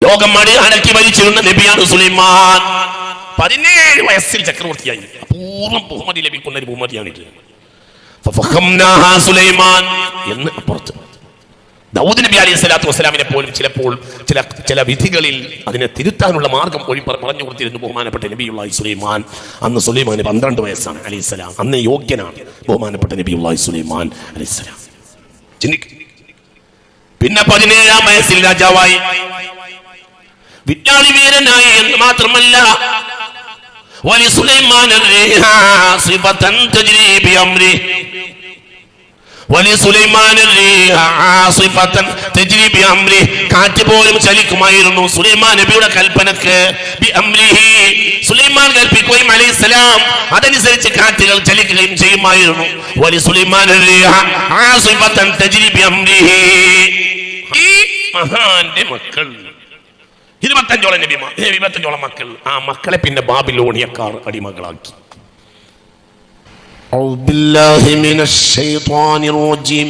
ലോകം അടക്കി ഭരിച്ചിരുന്ന നബിയാണ് സുലൈമാൻ. 17 വയസ്സിൽ ചക്രവർത്തിയായി. അപൂർവം ബഹുമതി ലഭിക്കുന്ന ഒരു ബഹുമതിയാണിത്. സുലൈമാൻ എന്ന് അപ്പുറത്ത് ദാവൂദ് നബി അലൈഹി സ്വലാത്തു വസ്സലാമിനെ പോലും ചിലപ്പോൾ ചില വിധികളിൽ അതിനെ തിരുത്താനുള്ള മാർഗം പറഞ്ഞു കൊടുത്തിരുന്നു ബഹുമാനപ്പെട്ട നബിയുള്ളാഹി സുലൈമാൻ. അന്ന് സുലൈമാന് 12 വയസ്സാണ് അലൈഹിസ്സലാം. അന്ന് യോഗ്യനാണ് ബഹുമാനപ്പെട്ട നബിയുള്ളാഹി സുലൈമാൻ അലൈഹിസ്സലാം. പിന്നെ 17-ാം വയസ്സിൽ രാജാവായി, വിജ്ഞാനി വീരനായി എന്ന് മാത്രമല്ല കാറ്റ് പോലും ചലിക്കുമായിരുന്നു സുലൈമാൻ നബിയുടെ കൽപ്പനക്ക്. സുലൈമാൻ കൽപ്പിക്കുകയും അലൈഹിസ്സലാം അതനുസരിച്ച് കാറ്റുകൾ ചലിക്കുകയും ചെയ്യുമായിരുന്നു. ഈ മഹാന്റെ മക്കൾ 25 മക്കൾ. ആ മക്കളെ പിന്നെ ബാബിലോണിയക്കാർ അടിമകളാക്കി. أعوذ بالله من الشيطان الرجيم.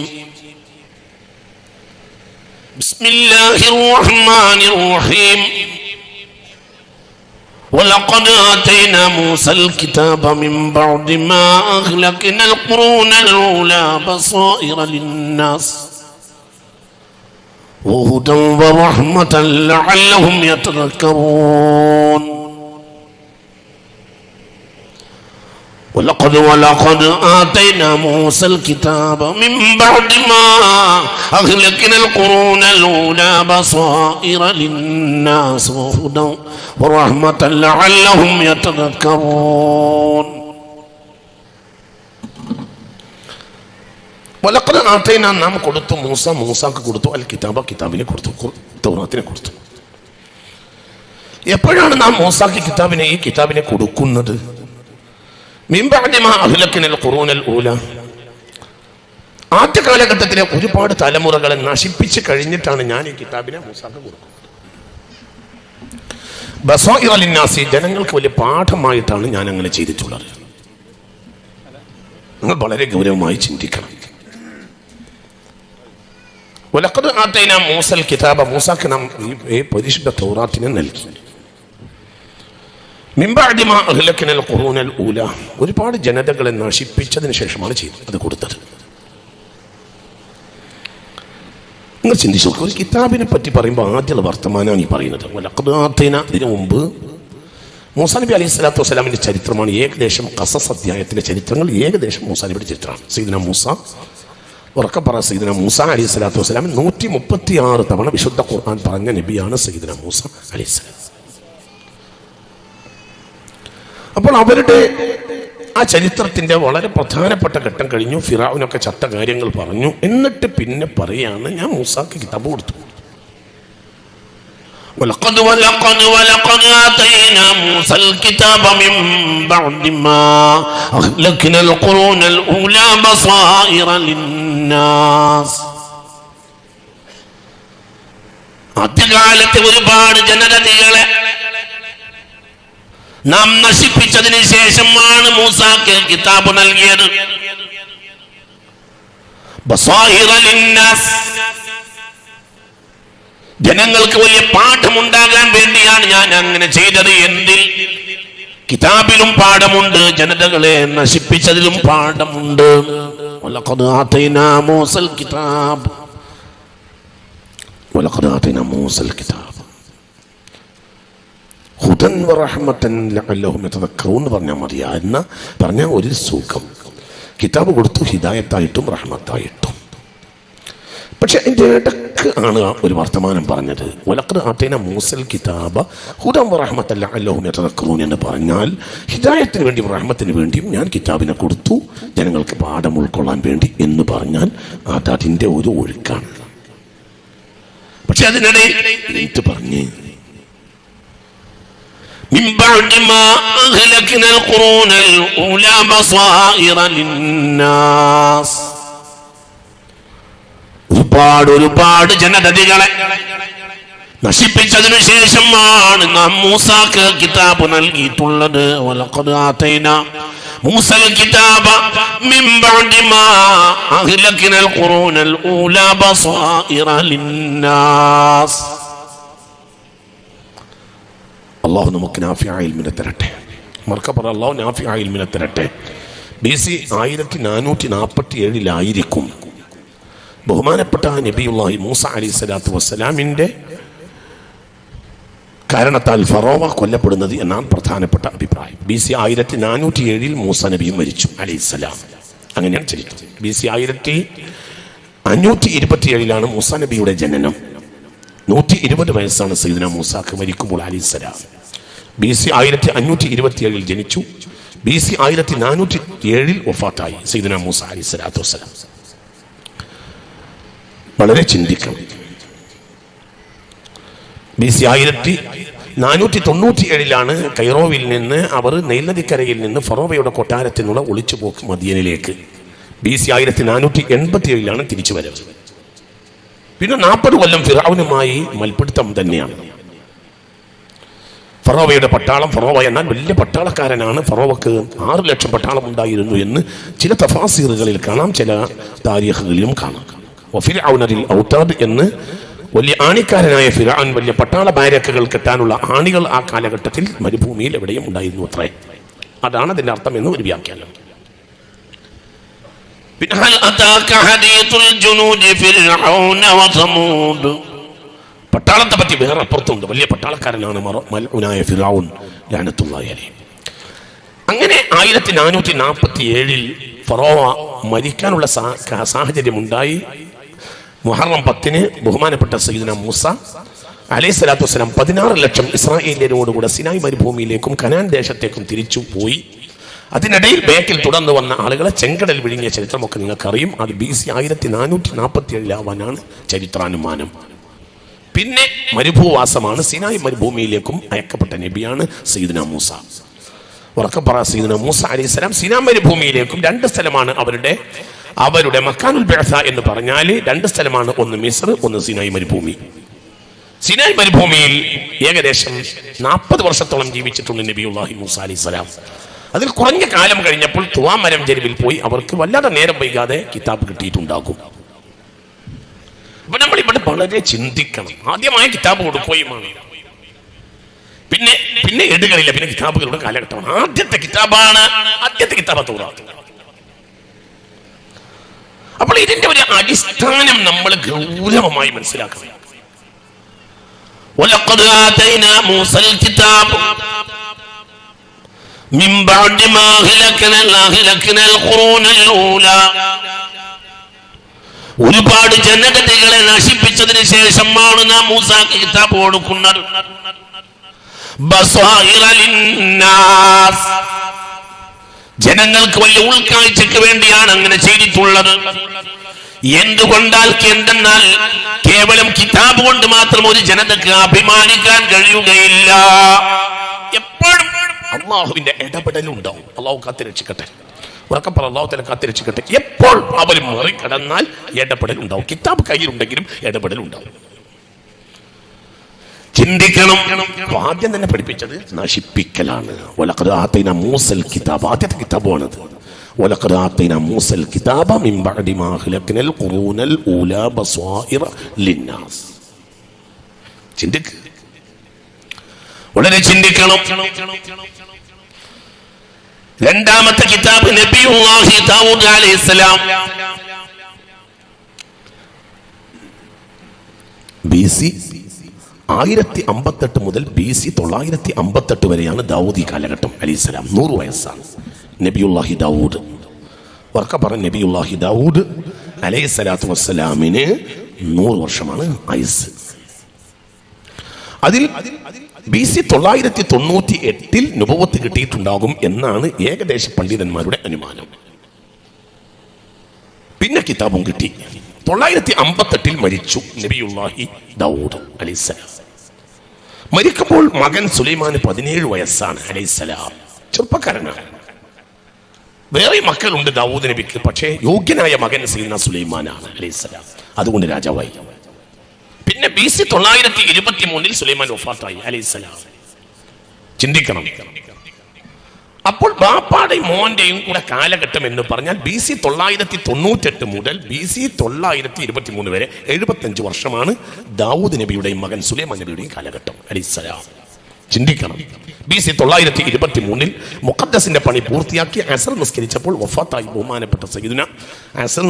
بسم الله الرحمن الرحيم. ولقد آتينا موسى الكتاب من بعد ما أهلكنا القرون الأولى بصائر للناس وهدى ورحمة لعلهم يتذكرون. ولقد آتينا موسى الكتاب من بعد ما أهلكنا القرون الأولى بصائر للناس وهدى ورحمة لعلهم يتذكرون. വലഖദ് ആതൈനാ നാം കൊടുത്തു മൂസാക്ക് കൊടുത്തു അൽ കിതാബ കിതാബിനെ കൊടുത്തു തൗറാത്തിനെ കൊടുത്തു. എപ്പോഴാണ് നാം മൂസാക്ക് ഈ കിതാബിനെ കൊടുക്കുന്നത്? മിൻ ബഅദി മാ അഹ്ലക്നൽ ഖുറൂനൽ ഊല, ആദ്യ കാലഘട്ടത്തിലെ ഒരുപാട് തലമുറകളെ നശിപ്പിച്ച് കഴിഞ്ഞിട്ടാണ് ഞാൻ ഈ കിതാബിനെ മൂസാക്ക് കൊടുക്കുന്നത്. ബസായിറ ലിന്നാസി, ജനങ്ങൾക്ക് വലിയ പാഠമായിട്ടാണ് ഞാൻ അങ്ങനെ ചെയ്തിട്ടുള്ളത്. നിങ്ങൾ വളരെ ഗൗരവമായി ചിന്തിക്കണം. വലഖദ് ആതൈനാ മൂസൽ കിതാബ, മൂസാക്ക് നാം ഈ പരിശുദ്ധ തൗറാത്തിനെ നൽകി. മിൻ ബഅദി മാ അഹ്ലക്നൽ ഖുറൂനൽ ഊല, ഒരുപാട് ജനതകളെ നശിപ്പിച്ചതിന് ശേഷമാണ് അത് കൊടുത്തത്. നിങ്ങൾ ചിന്തിച്ചു നോക്കുക, ഒരു കിതാബിനെ പറ്റി പറയുമ്പോൾ ആദ്യമുള്ള വർത്തമാനമാണ് ഈ പറയുന്നത്. വലഖദ് ആതൈനാ, ഇതിനു മുമ്പ് മൂസാ നബി അലൈഹി സ്വലാത്തു വസ്സലാമിൻ്റെ ചരിത്രമാണ് ഏകദേശം ഖസസ് അധ്യായത്തിൻ്റെ ചരിത്രങ്ങൾ ഏകദേശം മൂസാ നബിയുടെ ചരിത്രമാണ്. സയ്യിദുനാ മൂസ ഉറക്കപ്പറ സയ്യിദുനാ മൂസ അലൈഹി സ്വലാത്തു വസ്സലാം 136 തവണ വിശുദ്ധ ഖുർആൻ പറഞ്ഞ നബിയാണ് സയ്യിദുനാ മൂസ അലൈഹി സ്വലാം. അപ്പോൾ അവരുടെ ആ ചരിത്രത്തിന്റെ വളരെ പ്രധാനപ്പെട്ട ഘട്ടം കഴിഞ്ഞു. ഫിറഔനൊക്കെ ചത്ത കാര്യങ്ങൾ പറഞ്ഞു. എന്നിട്ട് പിന്നെ പറയാണ്, ഞാൻ മൂസാക്ക് കിതാബ് കൊടുത്തു. ولقد آتينا موسى الكتاب من بعد ما أهلكنا القرون الأولى بصائر للناس. ആദ്യകാലത്തെ ഒരുപാട് ജനതകളെ നാം നശിപ്പിച്ചതിന് ശേഷമാണ് മൂസാക്ക് കിതാബ് നൽകിയത്. ബസായിറ ലിന്നാസ്, ജനങ്ങൾക്ക് വലിയ പാഠമുണ്ടാകാൻ വേണ്ടിയാണ് ഞാൻ അങ്ങനെ ചെയ്തത്. എന്തിൽ? കിതാബിലും പാഠമുണ്ട്, ജനതകളെ നശിപ്പിച്ചതിലും പാഠമുണ്ട്. വലഖദ് ആതൈനാ മൂസൽ കിതാബ്, വലഖദ് ആതൈനാ മൂസൽ കിതാബ് ഹുദൻ വറഹ്മതൻ ലഅല്ലഹും യതദക്കറൂൻ പറഞ്ഞാൽ മതി. എന്ന് പറഞ്ഞാൽ ഒരു സുഖം. കിതാബ് കൊടുത്തു ഹിദായത്തായിട്ടും റഹ്മത്തായിട്ടും. പക്ഷെ അതിൻ്റെ ഇടക്ക് ആണ് ഒരു വർത്തമാനം പറഞ്ഞത്. വലഖദ് ആതൈനാ മൂസൽ കിതാബ ഹുദൻ വറഹ്മതൻ ലഅല്ലഹും യതദക്കറൂൻ എന്ന് പറഞ്ഞാൽ ഹിദായത്തിന് വേണ്ടിയും റഹ്മത്തിന് വേണ്ടിയും ഞാൻ കിതാബിനെ കൊടുത്തു, ജനങ്ങൾക്ക് പാഠം ഉൾക്കൊള്ളാൻ വേണ്ടി എന്ന് പറഞ്ഞാൽ അതിൻ്റെ ഒരു ഒഴുക്കാണ്. പക്ഷെ അതിനിടയിൽ ഇത് പറഞ്ഞ് من بعد ما أهلكنا القرون الأولى بصائر للناس, ഒരുപാട് ജനതകളെ നശിപ്പിച്ചതിനു ശേഷമാണ് നാം മൂസാക്ക് കിതാബ് നൽകിയിട്ടുള്ളത്. വലഖദ് ആതൈനാ മൂസൽ കിതാബ മിൻ ബഅദി മാ അഹ്ലക്നൽ ഖുറൂനൽ ഊലാ ബസായിറ ലിന്നാസ്. അള്ളാഹു നമുക്ക് നാഫിയായ ഇൽമിനെ തരട്ടെ. മർക്കപ്പറ അള്ളാഹു നാഫിയായ ഇൽമിനെ തരട്ടെ. BC 1447 ബഹുമാനപ്പെട്ട നബിയുല്ലാഹി മൂസ അലൈഹിസ്സലാത്തു വസ്സലാമിൻ്റെ കാരണത്താൽ ഫറോവ കൊല്ലപ്പെടുന്നത് എന്നാണ് പ്രധാനപ്പെട്ട അഭിപ്രായം. BC 1407 മൂസ നബിയും മരിച്ചു അലൈഹിസ്സലാം. അങ്ങനെയാണ് ചരിത്രം. BC 1527 മൂസ നബിയുടെ ജനനം. 120 വയസ്സാണ് സയ്യിദുനാ മൂസാക്ക് മരിക്കുമ്പോൾ അലൈഹിസ്സലാം. BC 1527 ജനിച്ചു. BC 1407 വഫാത്തായി സയ്യിദുനാ മൂസ അലൈഹിസ്സലാത്തു വസ്സലാം. വളരെ ചിന്തിക്കണം. BC 1497 കൈറോവിൽ നിന്ന് അവർ നൈൽ നദിക്കരയിൽ നിന്ന് ഫറോവയുടെ കൊട്ടാരത്തിൽ നിന്നുള്ള ഒളിച്ചുപോക്ക് മദീനയിലേക്ക്. BC 1487 തിരിച്ചു വരവ്. പിന്നെ 40 കൊല്ലം ഫിറഔനുമായി മൽപിടുത്തം തന്നെയാണ്. ഫറോവയുടെ പട്ടാളം, ഫറോവ എന്നാൽ വലിയ പട്ടാളക്കാരനാണ്. ഫറോവക്ക് 6 ലക്ഷം പട്ടാളം ഉണ്ടായിരുന്നു എന്ന് ചില തഫാസീറുകളിൽ കാണാം, ചില താരീഖുകളിലും കാണാം. ഫിർഔനൽ ഔതാദ് എന്ന് വലിയ ആണിക്കാരനായ ഫിർഔൻ വലിയ പട്ടാള ബാരക്കുകൾ കെട്ടാനുള്ള ആണികൾ ആ കാലഘട്ടത്തിൽ മരുഭൂമിയിൽ എവിടെയും ഉണ്ടായിരുന്നു അത്രേ. അതാണ് അതിന്റെ അർത്ഥം എന്ന് ഒരു വ്യാഖ്യാനം. പട്ടാളത്തെ പറ്റി വേറെ അപ്പുറത്തുണ്ട്. വലിയ പട്ടാളക്കാരനാണ് മൽഊനായ ഫിർഔൻ ലഅനത്തുല്ലാഹി അലൈഹി. അങ്ങനെ 1447 ഫറോവ മരിക്കാനുള്ള സാഹചര്യമുണ്ടായി. മുഹറം 10 ബഹുമാനപ്പെട്ട സയ്യിദുനാ മൂസ അലൈഹിസ്സലാത്തു വസ്സലാം 16 ലക്ഷം ഇസ്രായേലിയരോടുകൂടെ സിനായ് മരുഭൂമിയിലേക്കും കനാൻ ദേശത്തേക്കും തിരിച്ചു പോയി. അതിനിടയിൽ ബേക്കിൽ തുടർന്ന് വന്ന ആളുകളെ ചെങ്കടൽ വിഴുങ്ങിയ ചരിത്രമൊക്കെ നിങ്ങൾക്കറിയും. അത് BC 1447 ചരിത്രാനുമാനം. പിന്നെ മരുഭൂവാസമാണ്. സിനായ് മരുഭൂമിയിലേക്കും അയക്കപ്പെട്ട നബിയാണ് സയ്യിദുനാ മൂസ. ഉറക്കപ്പറ സയ്യിദുനാ മൂസ അലൈഹിസ്സലാം സിനാ മരുഭൂമിയിലേക്കും 2 സ്ഥലമാണ് അവരുടെ മക്കാനുൽ ബഅസ എന്ന് പറഞ്ഞാൽ 2 സ്ഥലമാണ്. ഒന്ന് മിസ്ർ, ഒന്ന് സിനായ് മരുഭൂമി. സിനായ് മരുഭൂമിയിൽ ഏകദേശം 40 വർഷത്തോളം ജീവിച്ചിട്ടുണ്ട് നബിയുല്ലാഹി മൂസ അലൈഹിസ്സലാം. അതിൽ കുറഞ്ഞ കാലം കഴിഞ്ഞപ്പോൾ തുവാ മരം ചെരുവിൽ പോയി അവർക്ക് വല്ലാതെ നേരം വൈകാതെ കിതാബ് കിട്ടിയിട്ടുണ്ടാകും. അപ്പൊ നമ്മൾ ഇവിടെ വളരെ ചിന്തിക്കണം. ആദ്യമായ കിതാബ് കൊടുക്കുകയുമാണ്. പിന്നെ ഏടുകളില്ല, പിന്നെ കിതാബുകളുടെ കാലഘട്ടമാണ്. ആദ്യത്തെ കിതാബ് തൗറാത്ത്. അപ്പോൾ ഇതിന്റെ ഒരു അടിസ്ഥാനം നമ്മൾ ഗൗരവമായി മനസ്സിലാക്കണം. വലഖദ് ആതൈനാ മൂസൽ കിതാബ് മിൻ ബഅദി മാ അഹ്ലക്നൽ ഖുറൂനൽ ഊലാ. ഒരുപാട് ജനതകളെ നശിപ്പിച്ചതിന് ശേഷമാണ് നാം മൂസാക്ക് കിതാബ് കൊടുക്കുന്നത്. ബസ്വായിറ ലിന്നാസ്, ജനങ്ങൾക്ക് വലിയ ഉൾക്കാഴ്ചക്ക് വേണ്ടിയാണ് അങ്ങനെ ചെയ്തിട്ടുള്ളത്. എന്തുകൊണ്ടാൽ കേവലം കിതാബ് കൊണ്ട് മാത്രം ഒരു ജനതക്ക് അഭിമാനിക്കാൻ കഴിയുകയില്ല. എപ്പോഴും അള്ളാഹുവിന്റെ ഇടപെടലുണ്ടാവും. അള്ളാഹു കാത്തിരക്ഷിക്കട്ടെ. ഉറക്കപ്പറ അള്ളാഹു തആല കാത്തിരക്ഷിക്കട്ടെ. എപ്പോൾ അവർ മറികടന്നാൽ ഇടപെടൽ ഉണ്ടാവും. കിതാബ് കയ്യിലുണ്ടെങ്കിലും ഇടപെടൽ ഉണ്ടാവും. ചിന്തിക്കണം. ആദ്യം തന്നെ പഠിപ്പിച്ചത് നശിപ്പിക്കലാണ്. വലഖദ് ആതൈനാ മൂസൽ കിതാബ്, ആദ്യത്തെ കിതാബാണത്. വലഖദ് ആതൈനാ മൂസൽ കിതാബ മിൻ ബഅദി മാ അഹ്ലക്നൽ ഖുറൂനൽ ഊലാ ബസ്വായിറ ലിന്നാസ്. വളരെ ചിന്തിക്കണം. രണ്ടാമത്തെ കിതാബ് നബിയുല്ലാഹി ദാവൂദ് അലൈഹിസ്സലാം. BC 1058 മുതൽ BC 958 വരെയാണ് ദാവൂദി കാലഘട്ടം. അലൈഹിസ്സലാം 100 വയസ്സാണ് നബിയുല്ലാഹി ദാവൂദ്. വർക്ക പറഞ്ഞ നബിയുല്ലാഹി ദാവൂദ് അലൈഹിസ്സലാത്തു വസ്സലാമിന് 100 വർഷമാണ് ആയുസ്. അതിൽ BC 998 നുബുവത്ത് കിട്ടിയിട്ടുണ്ടാകും എന്നാണ് ഏകദേശ പണ്ഡിതന്മാരുടെ അനുമാനം. പിന്നെ കിതാബും കിട്ടി. 958 മരിച്ചു നബിയുല്ലാഹി ദാവൂദ് അലൈഹിസ്സലാം. മരിക്കുമ്പോൾ മകൻ സുലൈമാന് 17 വയസ്സാണ് അലൈഹിസ്സലാം. ചെറുപ്പക്കാരനാണ്. വേറെ മക്കളുണ്ട് ദാവൂദ് നബിക്ക്, പക്ഷേ യോഗ്യനായ മകൻ സയ്യിദ്നാ സുലൈമാനാണ് അലൈഹിസ്സലാം. അതുകൊണ്ട് രാജാവായി. പിന്നെ BC 923 സുലൈമാൻ വഫാത്തായി അലൈഹിസ്സലാം. ചിന്തിക്കണം. അപ്പോൾ ബാപ്പാടെയും മോന്റെയും കൂടെ കാലഘട്ടം എന്ന് പറഞ്ഞാൽ BC 998 മുതൽ BC 923 വരെ 75 വർഷമാണ് ദാവൂദ് നബിയുടെയും മകൻ സുലൈമാൻ നബിയുടെയും കാലഘട്ടം അലൈഹിസ്സലാം. ചിന്തിക്കണം. BC 923 മുഖദ്ദസിന്റെ പണി പൂർത്തിയാക്കി അസർ നിസ്കരിച്ചപ്പോൾ വഫാത്തായി ബഹുമാനപ്പെട്ട സയ്യിദുന അസർ.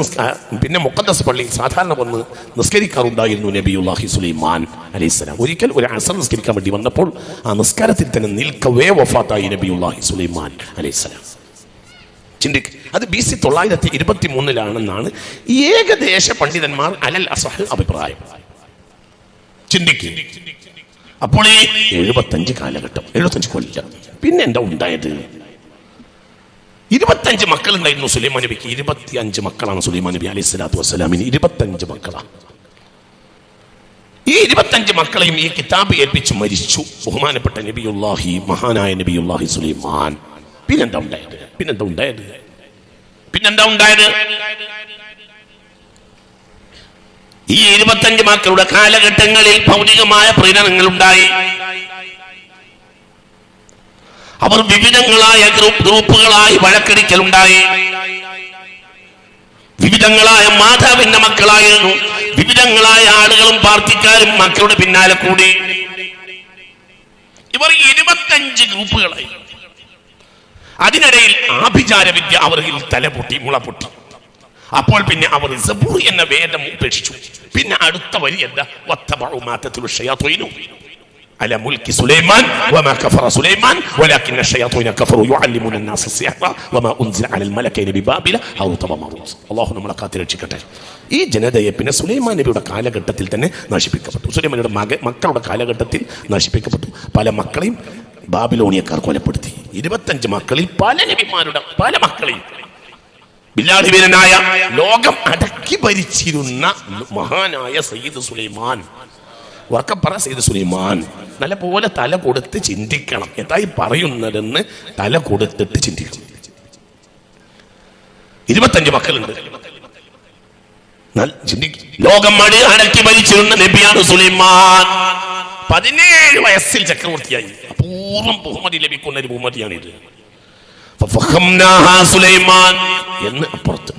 പിന്നെ മുഖദ്ദസ് പള്ളി സാധാരണ വന്ന് നിസ്കരിക്കാറുണ്ടായിരുന്നു നബിയുല്ലാഹി സുലൈമാൻ അലൈഹിസ്സലാം. ഒരിക്കൽ ഒരു അസർ നിസ്കരിക്കാൻ വേണ്ടി വന്നപ്പോൾ ആ നിസ്കാരത്തിൽ തന്നെ നിൽക്കവേ വഫാത്തായി നബിയുല്ലാഹി സുലൈമാൻ അലൈഹിസ്സലാം. ചിന്തിക്ക്, അത് BC 923 ഏകദേശ പണ്ഡിതന്മാർ അലൽ അസഹ് അഭിപ്രായം. ചിന്തിക്ക്, അപ്പോൾ ഈ 75 കാലഘട്ടം, 75 കൊല്ലം. പിന്നെ എന്താ ഉണ്ടായത്? 25 മക്കളുണ്ടായിരുന്നു സുലൈമാൻ നബിക്ക്. 25 മക്കളാണ് സുലൈമാൻ നബി അലൈഹി സ്വലാത്തു വസ്സലാമിന്. 25 മക്കളാണ്. ഈ 25 മക്കളെയും ഈ കിതാബ് ഏൽപ്പിച്ച് മരിച്ചു ബഹുമാനപ്പെട്ട നബിയുല്ലാഹി, മഹാനായ നബിയുല്ലാഹി സുലൈമാൻ. പിന്നെന്താ ഉണ്ടായത്? ഈ 25 മക്കളുടെ കാലഘട്ടങ്ങളിൽ ഭൗതികമായ പ്രീണനങ്ങൾ ഉണ്ടായി. അവർ വിവിധങ്ങളായ ഗ്രൂപ്പുകളായി വഴക്കടിക്കലുണ്ടായി. വിവിധങ്ങളായ മാതാവിന്റെ മക്കളായിരുന്നു. വിവിധങ്ങളായ ആളുകളും പാർട്ടിക്കാരും മക്കളുടെ പിന്നാലെ കൂടി. ഇവർ 25 ഗ്രൂപ്പുകളായി. അതിനിടയിൽ ആഭിചാര വിദ്യ അവരിൽ തലപൊട്ടി, മുളപൊട്ടി. അപ്പോൾ പിന്നെ അവർ സബൂർ എന്ന വേദം ഉപേക്ഷിച്ചു. പിന്നെ അടുത്ത വരി എന്താ? വത്തബഉ മാ തത്ലു ശയാത്വീനു അലാ മുൽക്കി സുലൈമാൻ വമാ കഫറ സുലൈമാൻ വലാകിന്ന ശയാത്വീന കഫറു യുഅല്ലിമുന അന്നാസ സിഹ്റ വമാ ഉൻസില അലൽ മലക്കൈനി ബിബാബില ഹറൂത വമറൂത്. അല്ലാഹു നമ്മളെ കാത്തിരക്ഷിക്കട്ടെ. ഈ ജനതയെ പിന്നെ സുലൈമാൻ നബിയുടെ കാലഘട്ടത്തിൽ തന്നെ നശിപ്പിക്കപ്പെട്ടു. സുലൈമാൻ നബിയുടെ മക്കളുടെ കാലഘട്ടത്തിൽ നശിപ്പിക്കപ്പെട്ടു. പല മക്കളെയും ബാബിലോണിയക്കാർ കൊലപ്പെടുത്തി. 25 മക്കളിൽ പല നബിമാരുടെ പല മക്കളെയും ബില്ലാധിപനായ ലോകം അടക്കി ഭരിച്ചിരുന്ന മഹാനായ സയ്യിദ് സുലൈമാൻ. ഉറക്കപ്പറ സയ്യിദ് സുലൈമാൻ. നല്ല പോലെ തല കൊടുത്ത് ചിന്തിക്കണം. എന്തായി പറയുന്നതെന്ന് തല കൊടുത്തിട്ട് ചിന്തിക്കണം. 25 മക്കളുണ്ട്. ലോകം അടക്കി ഭരിച്ചിരുന്ന നബിയാണ് സുലൈമാൻ. 17 വയസ്സിൽ ചക്രവർത്തിയായി. അപൂർവം ബഹുമതി ലഭിക്കുന്ന ഒരു ബഹുമതിയാണിത്. സുലൈമാൻ എന്ന് അപ്പുറത്ത്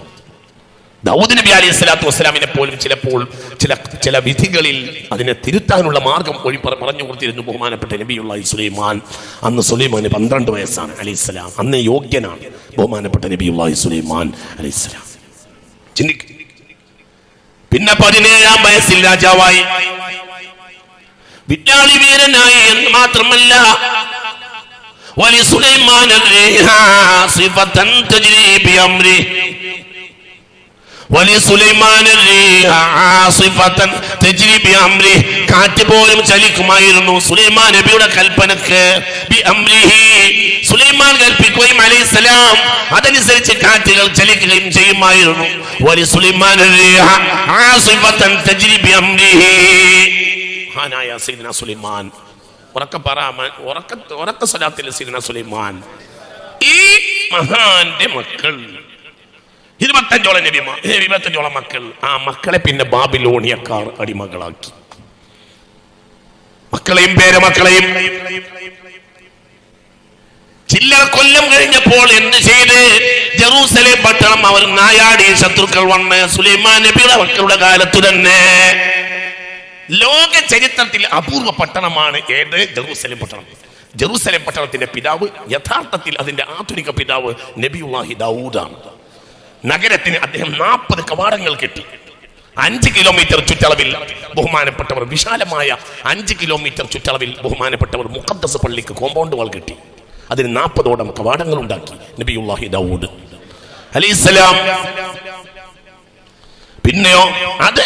ദാവൂദ് നബി അലൈഹി സ്വലാത്തു വസ്സലാമിനെ പോലും ചിലപ്പോൾ ചില വിധികളിൽ അതിനെ തിരുത്താനുള്ള മാർഗം പറഞ്ഞു കൊടുത്തിരുന്നു ബഹുമാനപ്പെട്ട നബിയുള്ളാഹി സുലൈമാൻ. അന്ന് സുലൈമാന് 12 വയസ്സാണ് അലൈഹിസ്സലാം. അന്ന് യോഗ്യനാണ് ബഹുമാനപ്പെട്ട നബിയുള്ളാഹി സുലൈമാൻ അലൈഹിസ്സലാം. ചിന്തിക്ക്, പിന്നെ 17-ാം വയസ്സിൽ രാജാവായി, വിദ്യാളി വീരനായി. എന്ന് മാത്രമല്ല ولسليمان الريح عاصفة تجري بأمره ولسليمان الريح عاصفة تجري بأمره. കാറ്റ് പോലും ചലിക്കുമായിരുന്നു സുലൈമാൻ നബിയുടെ കൽപ്പനക്ക്. ബിഅംരിഹി, സുലൈമാൻ കൽപ്പിക്കുകയും അലൈഹിസ്സലാം അതനുസരിച്ച് കാറ്റുകൾ ചലിക്കുകയും ചെയ്യുമായിരുന്നു. വലിസുലൈമാൻ الريح عاصفة تجري بأمره. മഹാനായ സയ്യിദുനാ സുലൈമാൻ. ഉറക്ക സ്വലാത്തിൽ സയ്യിദുനാ സുലൈമാൻ. ഈ മഹാന്റെ മക്കൾ 25 മക്കൾ. ആ മക്കളെ പിന്നെ ബാബിലോണിയക്കാർ അടിമകളാക്കി. മക്കളെയും പേരമക്കളെയും. ചില്ലറ കൊല്ലം കഴിഞ്ഞപ്പോൾ എന്ത് ചെയ്ത്? ജെറൂസലേം പട്ടണം അവർ നായാടി. ശത്രുക്കൾ വന്ന് സുലൈമാൻ നബിയുടെ മക്കളുടെ കാലത്തു തന്നെ ലോക ചരിത്രത്തിൽ അപൂർവ പട്ടണമാണ് ഏത്? ജെറൂസലേം പട്ടണം. ജെറൂസലേം പട്ടണത്തിന്റെ പിതാവ്, യഥാർത്ഥത്തിൽ അതിന്റെ ആധുനിക പിതാവ് നബിയുല്ലാഹി ദാവൂദാണ്. നഗരത്തിന് അദ്ദേഹം 40 കവാടങ്ങൾ കെട്ടി. 5 കിലോമീറ്റർ ചുറ്റളവിൽ ബഹുമാനപ്പെട്ടവർ, വിശാലമായ 5 കിലോമീറ്റർ ചുറ്റളവിൽ ബഹുമാനപ്പെട്ടവർ മുഖദ്ദസ് പള്ളിക്ക് കോമ്പൗണ്ട് വാൾ കെട്ടി. അതിന് 40ഓളം കവാടങ്ങൾ ഉണ്ടാക്കി നബിയുല്ലാഹി ദാവൂദ് അലൈഹിസ്സലാം. പിന്നെയോ അത്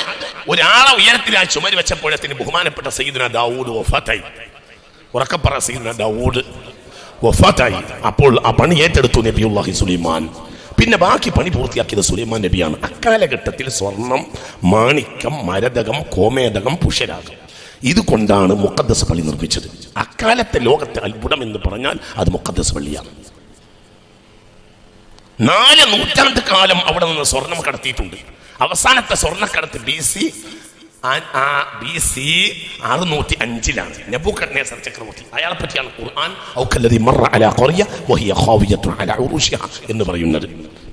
ഒരാളെ ഉയരത്തിലായി ചുമരി വെച്ചപ്പോഴത്തിന് ബഹുമാനപ്പെട്ട സയ്യിദുനാ ദാവൂദ് വഫാത്തായി. ഉറക്കപ്പറ സയ്യിദുനാ ദാവൂദ് വഫാത്തായി. അപ്പോൾ ആ പണി ഏറ്റെടുത്തു നബിയുല്ലാഹി സുലൈമാൻ. പിന്നെ ബാക്കി പണി പൂർത്തിയാക്കിയത് സുലൈമാൻ നബിയാണ്. അക്കാലഘട്ടത്തിൽ സ്വർണം, മാണിക്യം, മരതകം, കോമേതകം, പുഷ്യരാഗം ഇതുകൊണ്ടാണ് മുഖദ്ദസ് പള്ളി നിർമ്മിച്ചത്. അക്കാലത്തെ ലോകത്തെ അത്ഭുതം എന്ന് പറഞ്ഞാൽ അത് മുഖദ്ദസ് പള്ളിയാണ്. 4 നൂറ്റാണ്ട് കാലം അവിടെ നിന്ന് സ്വർണം കടത്തിയിട്ടുണ്ട്. അവസാനത്തെ സ്വർണ്ണക്കടത്ത് BC 605 നെബൂഖദ്നേസർ ചക്രവർത്തി. അയാളെ പറ്റിയാണ് ഖുർആൻ എന്ന് പറയുന്നത്.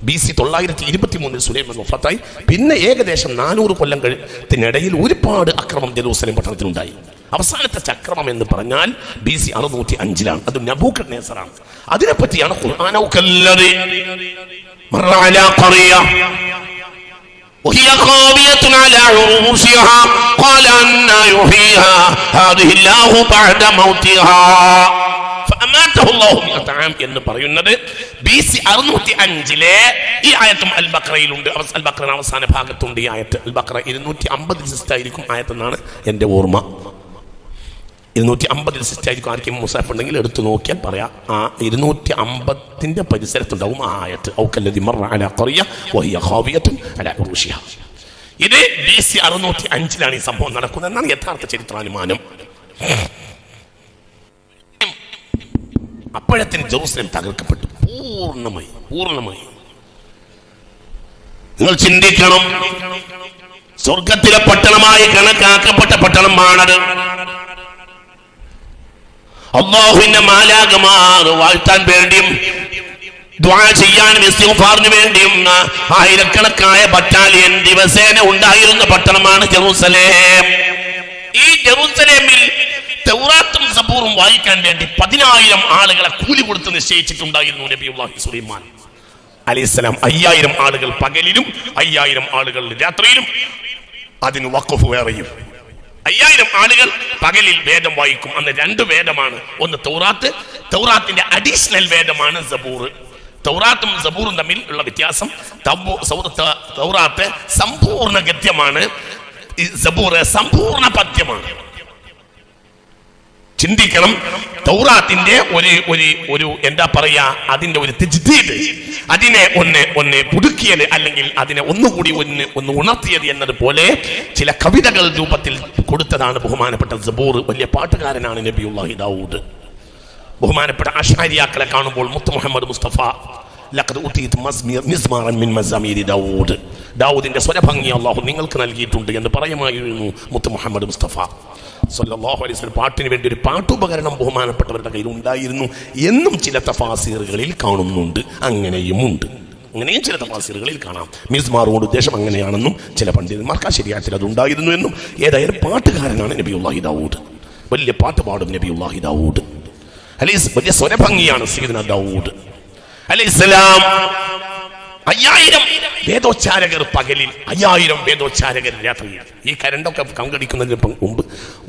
BC 923 സുലൈമാൻ വഫാത്തായി. പിന്നെ ഏകദേശം 400 കൊല്ലത്തിനിടയിൽ ഒരുപാട് അക്രമം ജെറൂസലേം പട്ടണത്തിലുണ്ടായി. അവസാനത്തെ ചക്രം എന്ന് പറഞ്ഞാൽ BC 605 അത് നബൂഖദ്നേസറാണ്. അതിനെപ്പറ്റിയാണ് ഖുർആൻ وهي خاوية على عروشها قال أنى يحييها هذه الله بعد موتها فأماته الله 100 عام എന്ന് പറയുന്നത് BC 605 ഈ ആയത്തും അൽ ബഖറയിലുണ്ട്. അൽ ബഖറ അവസാന ഭാഗത്തുണ്ട് ഈ ആയത്ത്. അൽ ബഖറ 250 ആയിരിക്കും ആയത്തെന്നാണ് എൻ്റെ ഓർമ്മ. 250 ആയിരിക്കും. ആർക്കും മുസാഫ് ഉണ്ടെങ്കിൽ എടുത്തു നോക്കിയാൽ പറയാം. ആ 250 പരിസരത്തുണ്ടാവും ആ ആയത്ത്. ഔക്കല്ലദി മറ അലാ ഖറിയ വഹിയ ഖാവിയത്തുൻ അലാ ഉറൂഷിഹാ. ഇത് BC 605 ഈ സംഭവം നടക്കുന്നതെന്നാണ് യഥാർത്ഥ ചരിത്രാനുമാനം. അപ്പോഴത്തിന് ജെറുസലേം തകർക്കപ്പെട്ടു പൂർണ്ണമായി. നിങ്ങൾ ചിന്തിക്കണം, സ്വർഗത്തിലെ പട്ടണമായി കണക്കാക്കപ്പെട്ട പട്ടണമാണത്. അല്ലാഹുവിന്റെ മാലാഖമാർ വാഴ്ത്താൻ വേണ്ടിയും ദുആ ചെയ്യാനും ഇസ്തിഗ്ഫാറിന് വേണ്ടിയും ആയിരക്കണക്കായ ബറ്റാലിയൻ ദിവസേന ഉണ്ടായിരുന്ന പട്ടണമാണ് ജെറുസലേം. ഈ ജെറുസലേമിൽ തൗറാത്തും സബൂറും വായിക്കാൻ വേണ്ടി 10,000 ആളുകളെ കൂലി കൊടുത്ത് നിശ്ചയിച്ചിട്ടുണ്ടായിരുന്നു നബിയുള്ളാഹി സുലൈമാൻ അലൈഹിസ്സലാം. 5000 ആളുകൾ പകലിലും 5000 ആളുകൾ രാത്രിയിലും. അതിന് വഖഫ് വേറെയും. 5000 ആളുകൾ പകലിൽ വേദം വായിക്കും. അന്ന് 2 വേദമാണ്. ഒന്ന് തൗറാത്തിന്റെ അഡീഷണൽ വേദമാണ് സബൂർ. തൗറാത്തും സബൂറും തമ്മിൽ ഉള്ള വ്യത്യാസം, തൗറാത്ത് സമ്പൂർണ്ണ ഗദ്യമാണ്, സബൂർ സമ്പൂർണ്ണ പദ്യമാണ്. ചിന്തിക്കണം, തൗറാത്തിന്റെ ഒരു എന്താ പറയാ, അതിന്റെ ഒരു തജ്ദീദ്, അതിനെ ഒന്ന് പുതുക്കിയത് അല്ലെങ്കിൽ അതിനെ ഒന്നുകൂടി ഒന്ന് ഉണർത്തിയത് എന്നതുപോലെ ചില കവിതകൾ രൂപത്തിൽ കൊടുത്തതാണ് ബഹുമാനപ്പെട്ട സബൂർ. വലിയ പാട്ടുകാരനാണ് നബിയുള്ളാഹി ദാവൂദ്. ബഹുമാനപ്പെട്ട അശ്അരിയാക്കളെ കാണുമ്പോൾ മുത്ത് മുഹമ്മദ് മുസ്തഫ ലഖദ് ഉതീത മിസ്മാറൻ മിൻ മസാമീരി ദാവൂദ്, ദാവൂദിന്റെ സ്വരഭംഗി അല്ലാഹു നിങ്ങൾക്ക് നൽകിയിട്ടുണ്ട് എന്ന് പറയുമായിരുന്നു മുത്ത് മുഹമ്മദ് മുസ്തഫ സല്ലല്ലാഹു അലൈഹി വസല്ലം. പാട്ടിന് വേണ്ടി ഒരു പാട്ടുപകരണം ബഹുമാനപ്പെട്ടവരുടെ കയ്യിൽ ഉണ്ടായിരുന്നു എന്നും ചില തഫാസീറുകളിൽ കാണുന്നുണ്ട്. അങ്ങനെയും ചില തഫാസീറുകളിൽ കാണാം. മിസ്മാറോട് ഉദ്ദേശം അങ്ങനെയാണെന്നും ചില പണ്ഡിതന്മാർക്ക് ശരിയാത്തിൽ അത് ഉണ്ടായിരുന്നു എന്നും. ഏതായാലും പാട്ടുകാരനാണ് നബിയുള്ളാഹി ദാവൂദ്. വലിയ പാട്ട് പാടും നബിയുള്ളാഹി ദാവൂദ് അലൈഹി. വലിയ സ്വരഭംഗിയാണ് സയ്യിദുനാ ദാവൂദ് അലൈഹിസ്സലാം. 5000 വേദോച്ചാരകർ പകലിൽ, 5000 വേദോച്ചാരകർ രാത്രിയിൽ. ഈ കരണ്ടൊക്കെ കങ്കടിക്കുന്നതിന് മുമ്പ്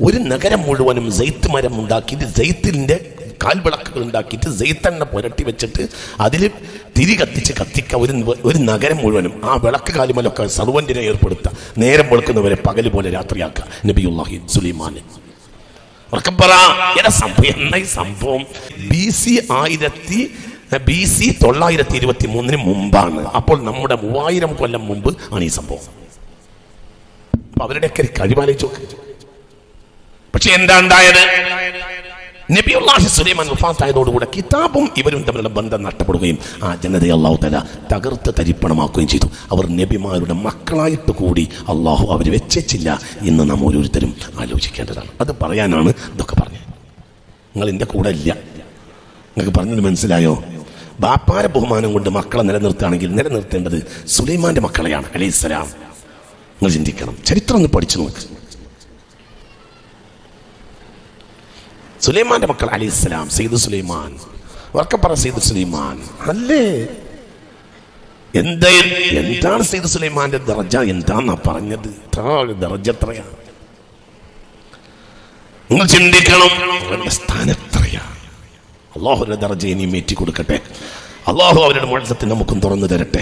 ഒരു നഗരം മുഴുവനും ജെയ്ത്ത് മരം ഉണ്ടാക്കിയിട്ട്, ജെയ്ത്തിന്റെ കാൽവിളക്കുകൾ ഉണ്ടാക്കിയിട്ട് ജെയ്ത്തെണ്ണ പുരട്ടി വെച്ചിട്ട് അതിൽ തിരി കത്തിക്ക ഒരു നഗരം മുഴുവനും. ആ വിളക്ക് കാലുമലൊക്കെ സർവന്റിനെ ഏർപ്പെടുത്തുക. നേരം വെളുക്കുന്നവരെ പകല് പോലെ രാത്രിയാക്കുക നബിയുള്ളാഹി സുലൈമാന്. സംഭവം BC 923 മുമ്പാണ്. അപ്പോൾ നമ്മുടെ 3000 കൊല്ലം മുമ്പ് ആണ് ഈ സംഭവം. അപ്പൊ അവരുടെയൊക്കെ കഴിവാലോചിച്ച് നോക്ക്. പക്ഷെ എന്താ ഉണ്ടായത്? നബിയുള്ളാഹി സുലൈമാൻ വഫാത്തായതോടുകൂടെ കിതാബും ഇവരും തമ്മിലുള്ള ബന്ധം നഷ്ടപ്പെടുകയും ആ ജനതയെ അല്ലാഹു തആല തകർത്ത് തരിപ്പണമാക്കുകയും ചെയ്തു. അവർ നബിമാരുടെ മക്കളായിട്ട് കൂടി അല്ലാഹു അവരെ വെച്ചില്ല എന്ന് നാം ഓരോരുത്തരും ആലോചിക്കേണ്ടതാണ്. അത് പറയാനാണ് ഇതൊക്കെ പറഞ്ഞത്. നിങ്ങൾ എൻ്റെ കൂടെ ഇല്ല, നിങ്ങൾക്ക് പറഞ്ഞത് മനസ്സിലായോ? ബാപ്പാര ബഹുമാനം കൊണ്ട് മക്കളെ നിലനിർത്തുകയാണെങ്കിൽ നിലനിർത്തേണ്ടത് സുലൈമാന്റെ മക്കളെയാണ് അലൈഹിസ്സലാം. നിങ്ങൾ ചിന്തിക്കണം, ചരിത്രം ഒന്ന് പഠിച്ചു നോക്ക്. സുലൈമാന്റെ മക്കൾ അലൈഹിസ്സലാം, സയ്യിദ് സുലൈമാൻ, വർക്കപ്പറ സയ്യിദ് സുലൈമാൻ അല്ലേ? എന്താണ് സയ്യിദ് സുലൈമാന്റെ ദർജ? എന്താന്നാ പറഞ്ഞത്? ദർജ എത്രയാണ് നിങ്ങൾ ചിന്തിക്കണം. അവരുടെ സ്ഥാനത്രയാണ്. അള്ളാഹുവിന്റെ ദർജ ഇനിയും ഏറ്റി കൊടുക്കട്ടെ. അള്ളാഹു അവരുടെ മുഅ്ജിസത്ത് നമുക്കും തുറന്നു തരട്ടെ.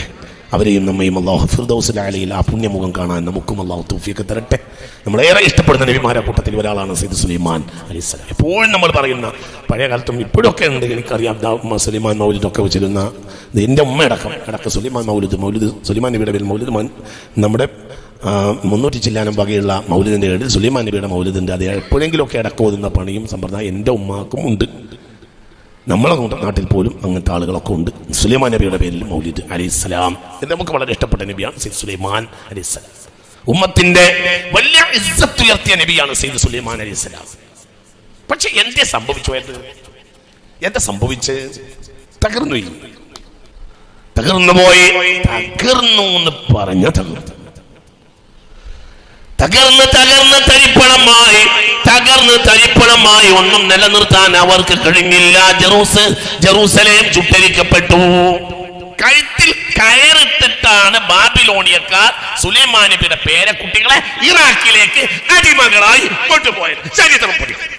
അവരെയും നമ്മയും അള്ളാഹു ഫിർദൗസിൽ അലയിൽ ആ പുണ്യമുഖം കാണാൻ നമുക്കും അള്ളാഹു തൗഫീഖ് തരട്ടെ. നമ്മളേറെ ഇഷ്ടപ്പെടുന്ന നബിമാരുടെ കൂട്ടത്തിൽ ഒരാളാണ് സയ്യിദ് സുലൈമാൻ അലൈഹിസ്സലാം. എപ്പോഴും നമ്മൾ പറയുന്ന, പഴയ കാലത്തും ഇപ്പോഴൊക്കെ ഉണ്ട്, എനിക്കറിയാം, സുലൈമാൻ മൗലിദൊക്കെ വെച്ചിരുന്ന എൻ്റെ ഉമ്മയടക്കം സുലൈമാൻ മൗലിദ് സുലൈമാൻ നബിയുടെ പേരിൽ മൗലിദ് നമ്മുടെ 300 ചില്ലാനം വകയുള്ള മൗലിദിൻ്റെ പേരിൽ സുലൈമാൻ നബിയുടെ മൗലിദുണ്ട്. അത് എപ്പോഴെങ്കിലുമൊക്കെ അടക്കം ഓതുന്ന പണിയും സമ്പ്രദായം എൻ്റെ ഉമ്മാക്കും ഉണ്ട്. നമ്മളെ നാട്ടിൽ പോലും അങ്ങനത്തെ ആളുകളൊക്കെ ഉണ്ട്. സുലൈമാൻ നബിയുടെ പേരിൽ മൗലിദ് അലൈഹിസ്സലാം. ഇത് നമുക്ക് വളരെ ഇഷ്ടപ്പെട്ട നബിയാണ് സയ്യിദ് സുലൈമാൻ അലൈഹിസ്സലാം. ഉമ്മത്തിന്റെ വലിയ ഇസ്സത്ത് ഉയർത്തിയ നബിയാണ് സയ്യിദ് സുലൈമാൻ അലൈഹിസ്സലാം. പക്ഷെ എന്താ സംഭവിച്ചു തകർന്നു പോയി. തകർന്നു എന്ന് പറഞ്ഞ തകർന്ന് തരിപ്പണമായി തകർന്ന് തരിപ്പണമായി ഒന്നും നിലനിർത്താൻ അവർക്ക് കഴിഞ്ഞില്ല. ജെറൂസലേം ചുട്ടരിക്കപ്പെട്ടു. കഴുത്തിൽ കയറിട്ടിട്ടാണ് ബാബിലോണിയക്കാർ സുലൈമാൻ നബിയുടെ പേരക്കുട്ടികളെ ഇറാഖിലേക്ക് അടിമകളായി കൊണ്ടുപോയത്. ചരിത്രം പഠിക്കും.